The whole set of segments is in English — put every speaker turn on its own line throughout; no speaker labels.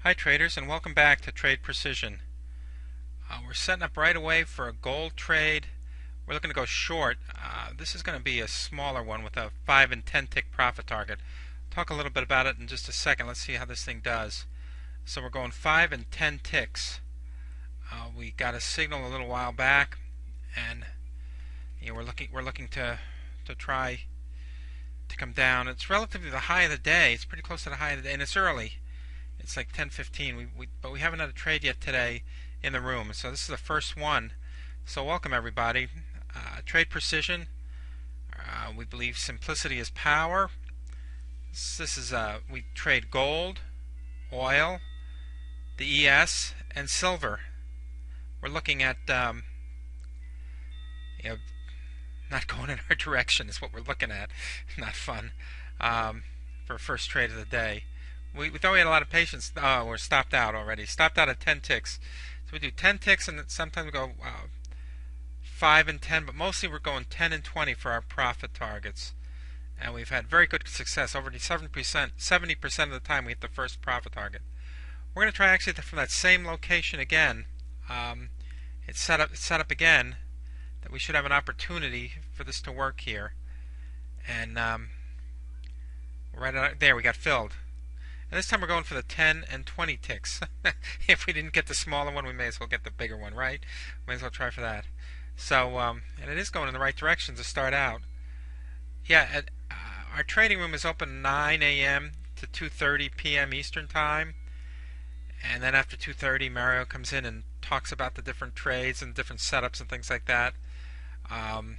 Hi traders, and welcome back to Trade Precision. We're setting up right away for a gold trade. We're looking to go short. This is going to be a smaller one with a 5 and 10 tick profit target. Talk a little bit about it in just a second. Let's see how this thing does. So we're going 5 and 10 ticks. We got a signal a little while back, and we're looking to try to come down. It's relatively the high of the day. It's pretty close to the high of the day, and it's early. It's like 10:15. But we haven't had a trade yet today in the room. So this is the first one. So welcome everybody. Trade Precision. We believe simplicity is power. This is we trade gold, oil, the ES, and silver. We're looking at not going in our direction is what we're looking at. Not fun for first trade of the day. We thought we had a lot of patience. Oh, we're stopped out already. Stopped out at 10 ticks. So we do 10 ticks, and sometimes we go 5 and 10, but mostly we're going 10 and 20 for our profit targets. And we've had very good success. Over 70% of the time we hit the first profit target. We're going to try actually from that same location again. It's set up again that we should have an opportunity for this to work here. And right there we got filled. And this time we're going for the 10 and 20 ticks. If we didn't get the smaller one, we may as well get the bigger one, right? May as well try for that. So, and it is going in the right direction to start out. Yeah, our trading room is open 9 a.m. to 2:30 p.m. Eastern Time. And then after 2:30, Mario comes in and talks about the different trades and different setups and things like that on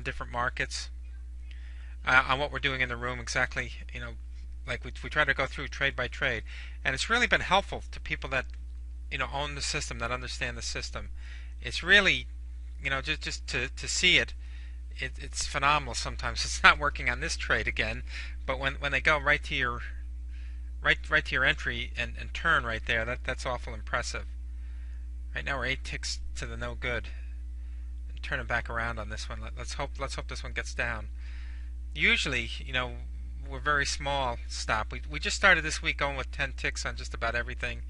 different markets. On what we're doing in the room exactly, like we try to go through trade by trade, and it's really been helpful to people that own the system, that understand the system. It's really just to see it's phenomenal. Sometimes it's not working on this trade again, but when they go right to your entry and turn right there, that's awful impressive. Right now we're 8 ticks to the no good, and turn it back around on this one. Let's hope this one gets down. Usually, we're very small stop. We just started this week going with 10 ticks on just about everything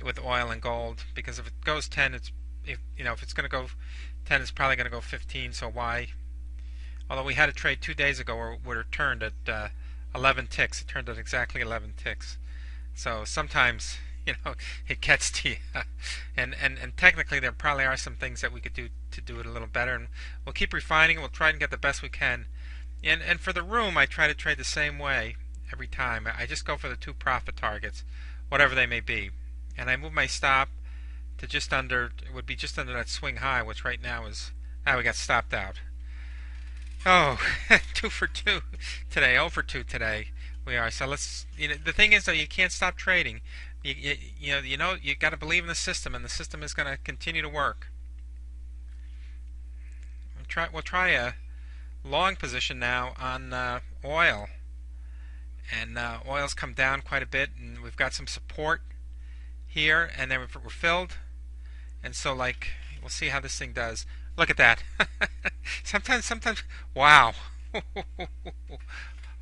with oil and gold, because if it goes 10, if it's going to go 10, it's probably going to go 15. So why? Although we had a trade 2 days ago where it turned at 11 ticks. It turned at exactly 11 ticks. So sometimes it gets to you, and technically there probably are some things that we could do to do it a little better, and we'll keep refining. We'll try and get the best we can. And for the room, I try to trade the same way every time. I just go for the 2 profit targets, whatever they may be. And I move my stop to just under, it would be just under that swing high, which right now is, we got stopped out. Oh, 2 for 2 today, 0 for 2 today we are. So let's, the thing is though, you can't stop trading. You got to believe in the system, and the system is going to continue to work. We'll try a long position now on oil, and oil's come down quite a bit, and we've got some support here, and then we're filled, and so we'll see how this thing does. Look at that. sometimes wow.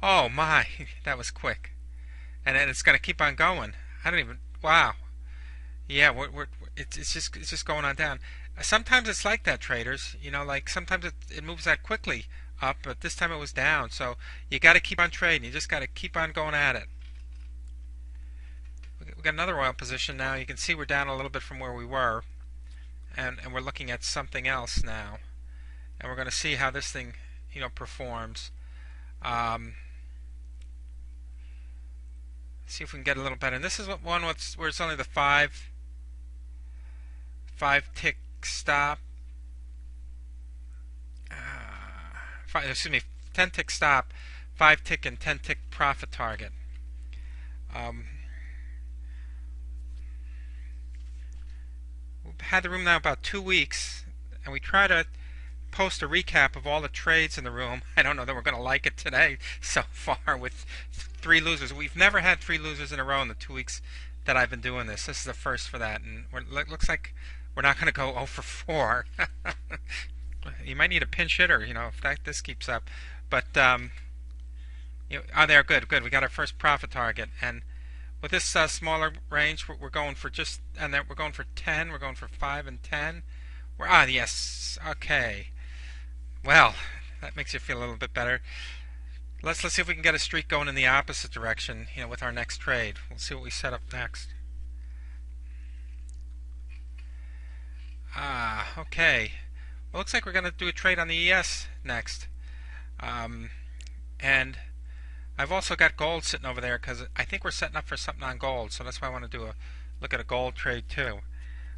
Oh my, that was quick. And then it's going to keep on going. Wow. Yeah, it's just going on down. Sometimes it's like that, traders. Sometimes it moves that quickly up, but this time it was down. So you got to keep on trading. You just got to keep on going at it. We got another oil position now. You can see we're down a little bit from where we were, and we're looking at something else now, and we're going to see how this thing performs. See if we can get a little better. And this is one where it's only the 5 tick stop. 10 tick stop, 5 tick and 10 tick profit target. We've had the room now about 2 weeks, and we try to post a recap of all the trades in the room. I don't know that we're going to like it today so far with 3 losers. We've never had 3 losers in a row in the 2 weeks that I've been doing this. This is the first for that, and it looks like we're not going to go 0 for 4. You might need a pinch hitter, if this keeps up. But oh, there, good. We got our first profit target, and with this smaller range, we're going for just, and then we're going for 10. We're going for 5 and 10. Yes, okay. Well, that makes you feel a little bit better. Let's see if we can get a streak going in the opposite direction, with our next trade. We'll see what we set up next. Okay. Well, looks like we're going to do a trade on the ES next. And I've also got gold sitting over there because I think we're setting up for something on gold, so that's why I want to do a look at a gold trade too.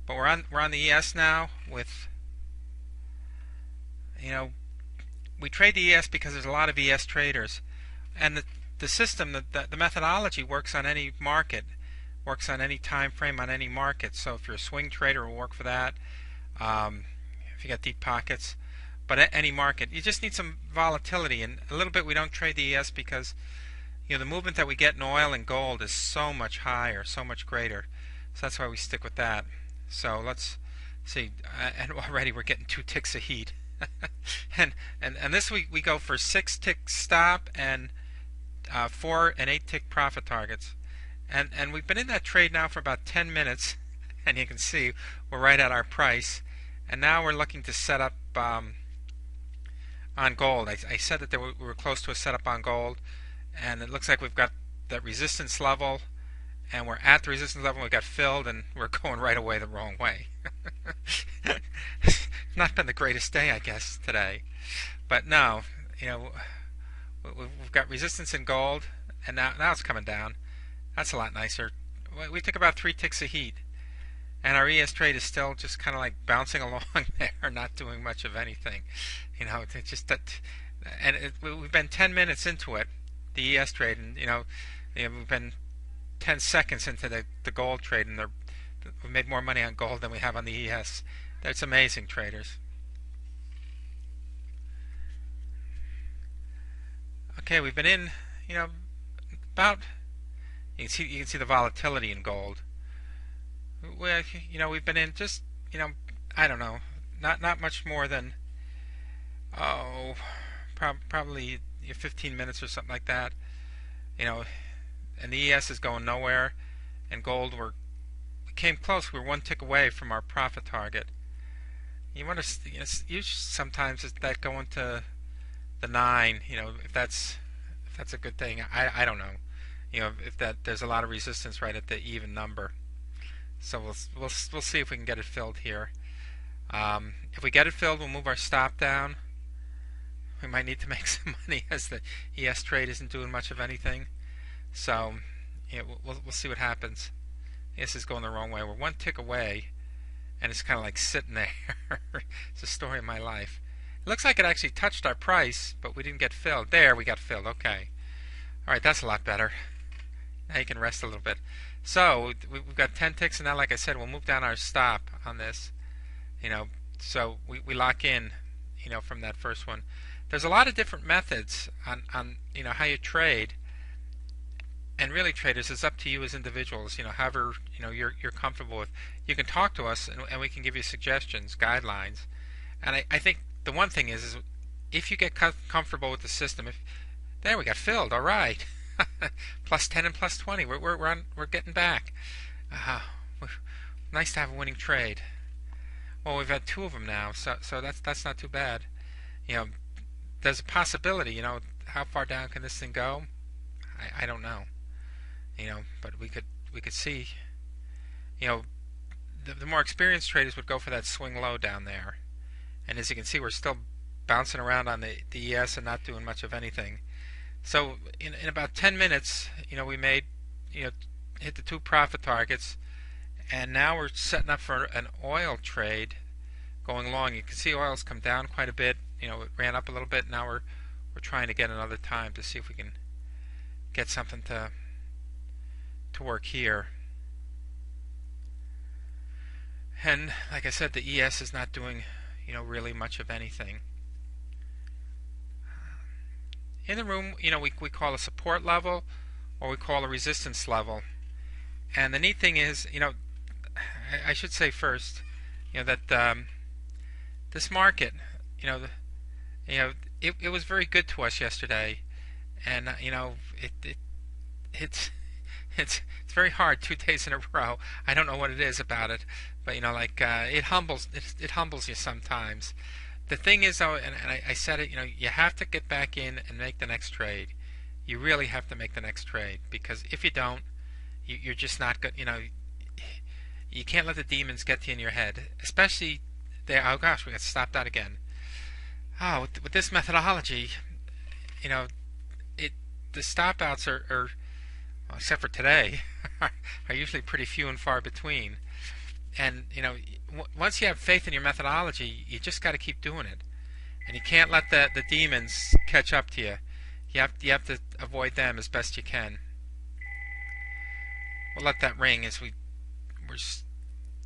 But we're on the ES now with, we trade the ES because there's a lot of ES traders, and the system, the methodology works on any market, works on any time frame on any market. So if you're a swing trader, it will work for that. If you got deep pockets, but any market, you just need some volatility, and a little bit we don't trade the ES because the movement that we get in oil and gold is so much higher, so much greater. So that's why we stick with that. So let's see, and already we're getting 2 ticks of heat. and this week we go for 6 tick stop and 4 and 8 tick profit targets. And we've been in that trade now for about 10 minutes, and you can see we're right at our price. And now we're looking to set up on gold. I said that we were close to a setup on gold, and it looks like we've got that resistance level, and we're at the resistance level. We got filled, and we're going right away the wrong way. Not been the greatest day, I guess, today, but no, we've got resistance in gold, and now it's coming down. That's a lot nicer. We took about 3 ticks of heat, and our ES trade is still just kind of like bouncing along there, not doing much of anything. It's just that, and we've been 10 minutes into it, the ES trade, and we've been 10 seconds into the gold trade, and we made more money on gold than we have on the ES. That's amazing, traders. Okay, we've been in, about, you can see the volatility in gold. We've been in just, I don't know, not much more than, probably 15 minutes or something like that. And the ES is going nowhere, and gold, we came close. We were 1 tick away from our profit target. You wonder, sometimes is that going to the 9? If that's a good thing. I don't know. If there's a lot of resistance right at the even number. So we'll see if we can get it filled here. If we get it filled, we'll move our stop down. We might need to make some money as the ES trade isn't doing much of anything. So we'll see what happens. ES is going the wrong way. We're 1 tick away, and it's kind of like sitting there. It's the story of my life. It looks like it actually touched our price, but we didn't get filled. There, we got filled. Okay. All right, that's a lot better. Now you can rest a little bit. So we've got 10 ticks, and now, like I said, we'll move down our stop on this. So we lock in, from that first one. There's a lot of different methods on how you trade. And really, traders, it's up to you as individuals. However you're comfortable with. You can talk to us, and we can give you suggestions, guidelines. And I think the one thing is if you get comfortable with the system, there we got filled. All right, plus 10 and plus 20. We're getting back. Nice to have a winning trade. Well, we've had 2 of them now, so that's not too bad. There's a possibility. How far down can this thing go? I don't know. But we could see. The more experienced traders would go for that swing low down there. And as you can see, we're still bouncing around on the ES and not doing much of anything. So in about 10 minutes, we made, hit the 2 profit targets, and now we're setting up for an oil trade going long. You can see oil's come down quite a bit. It ran up a little bit. Now we're trying to get another time to see if we can get something to work here. And like I said, the ES is not doing really much of anything. In the room, we call a support level, or we call a resistance level. And the neat thing is, I should say first, that this market, it was very good to us yesterday, and it's very hard 2 days in a row. I don't know what it is about it, but like it humbles you sometimes. The thing is, though, and I said it, you have to get back in and make the next trade. You really have to make the next trade, because if you don't, you're just not good. You can't let the demons get to you in your head, especially there. Oh gosh, we got stopped out again. Oh, with this methodology, the stop outs are well, except for today, are usually pretty few and far between. And once you have faith in your methodology, you just got to keep doing it, and you can't let the demons catch up to you. You have to avoid them as best you can. We'll let that ring as we're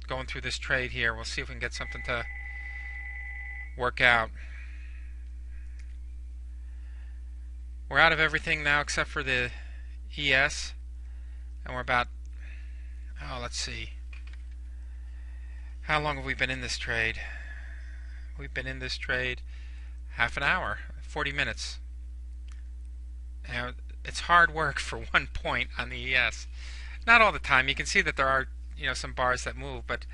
going through this trade here. We'll see if we can get something to work out. We're out of everything now except for the ES, and we're about, let's see, how long have we been in this trade? We've been in this trade half an hour, 40 minutes. Now, it's hard work for 1 point on the ES. Not all the time. You can see that there are some bars that move, but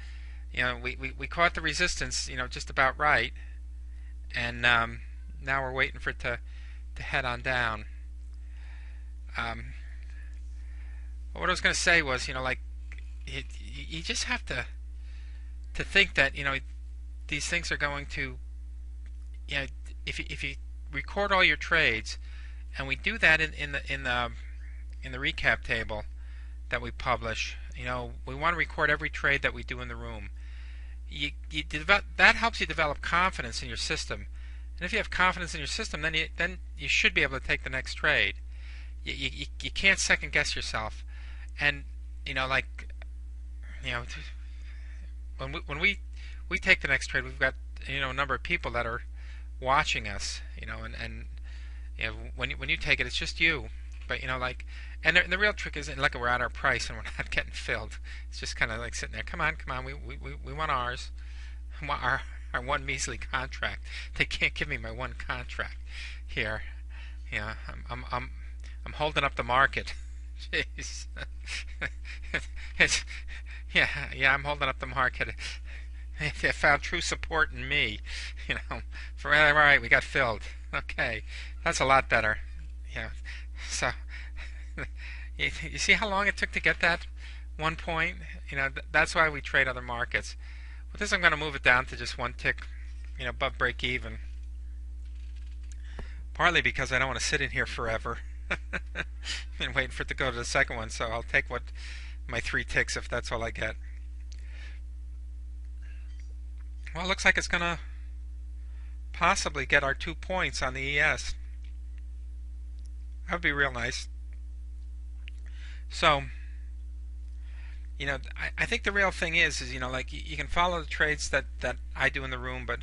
we caught the resistance just about right, and now we're waiting for it to head on down. What I was going to say was, you just have to think that these things are going to, if you record all your trades, and we do that in the recap table that we publish. We want to record every trade that we do in the room. That helps you develop confidence in your system. And if you have confidence in your system, then you should be able to take the next trade. You can't second guess yourself. And when we take the next trade, we've got a number of people that are watching us. And when you take it, it's just you. But and the real trick is, we're at our price and we're not getting filled. It's just kind of like sitting there. Come on, we want ours. We want our one measly contract. They can't give me my one contract here. I'm holding up the market. Jeez. I'm holding up the market. They found true support in me. All right, we got filled. Okay, that's a lot better. So you see how long it took to get that 1 point? That's why we trade other markets. With this, I'm going to move it down to just 1 tick, above break even. Partly because I don't want to sit in here forever and waiting for it to go to the second one. So I'll take my 3 ticks if that's all I get. Well, it looks like it's going to possibly get our 2 points on the ES. That would be real nice. So, I think the real thing is you can follow the trades that I do in the room, but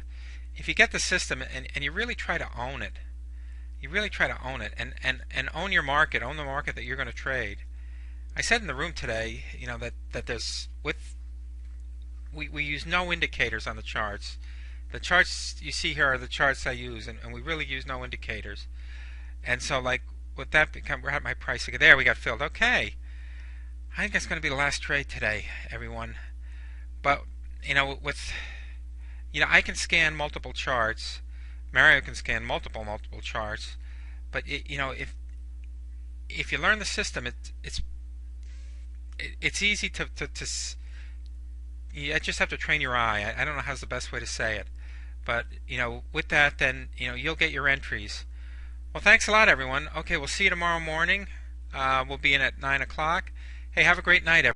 if you get the system and you really try to own it, and own your market, own the market that you're going to trade. I said in the room today, that there's we use no indicators on the charts. The charts you see here are the charts I use, and we really use no indicators. And so, with that we're at my price again. There, we got filled. Okay, I think that's going to be the last trade today, everyone. But I can scan multiple charts. Mario can scan multiple charts. But if you learn the system, it's easy to you just have to train your eye. I don't know how's the best way to say it, but with that, then you'll get your entries. Well, thanks a lot, everyone. Okay, we'll see you tomorrow morning. We'll be in at 9 o'clock. Hey, have a great night, everyone.